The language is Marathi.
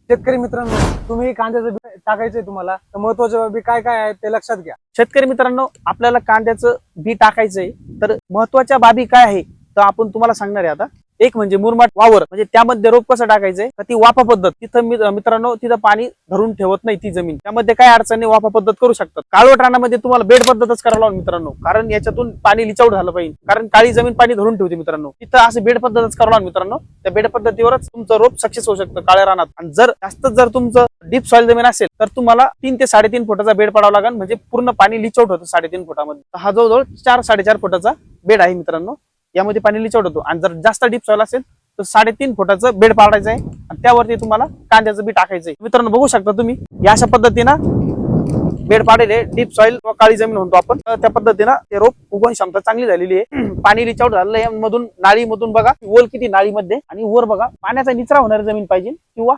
शेतकरी मित्रांनो, तुम्ही कांद्याचं बी टाकायचंय तुम्हाला तर महत्वाच्या बाबी काय काय आहेत ते लक्षात घ्या. शेतकरी मित्रांनो, आपल्याला कांद्याचं बी टाकायचंय तर महत्वाच्या बाबी काय आहे तर आपण तुम्हाला सांगणार आहे आता. एक म्हणजे मुरमाड वावर, म्हणजे त्यामध्ये रोप कसं टाकायचंय तर ती वाफा पद्धत. तिथं मित्रांनो तिथं पाणी धरून ठेवत नाही ती जमीन, त्यामध्ये काय अडचणी वाफा पद्धत करू शकतात. काळवट रानामध्ये तुम्हाला बेड पद्धतच करावं लागेल मित्रांनो, कारण याच्यातून पाणी लिचवड झालं पाहिजे, कारण काळी जमीन पाणी धरून ठेवते मित्रांनो. तिथं असं बेड पद्धतच करावं लागेल मित्रांनो. त्या बेड पद्धतीवरच तुमचं रोप सक्सेस होऊ शकतं काळ्या रानात. आणि जर तुमचं डीप सॉइल जमीन असेल तर तुम्हाला 3 ते 3.5 फुटाचा बेड पडावा लागेल, म्हणजे पूर्ण पाणी लिचवड होतं 3.5 फुटामध्ये. हा जवळजवळ 4-4.5 फुटाचा बेड आहे मित्रांनो, यामध्ये पाणी लिचवड होतो. आणि जर जास्त डीप सॉइल असेल तर 3.5 फुटाचं बेड पाडायचं आहे आणि त्यावरती तुम्हाला कांद्याचं बी टाकायचंय. मित्रांनो बघू शकता तुम्ही, या अशा पद्धतीनं बेड पाडेले डीप सॉइल किंवा काळी जमीन म्हणतो आपण, त्या पद्धतीनं ते रोप उगवण क्षमता चांगली झालेली आहे. पाणी रिचाउट झालेलं आहे मधून, नाळीमधून बघा ओल किती नाळीमध्ये, आणि वर बघा पाण्याचा निचरा होणारी जमीन पाहिजे किंवा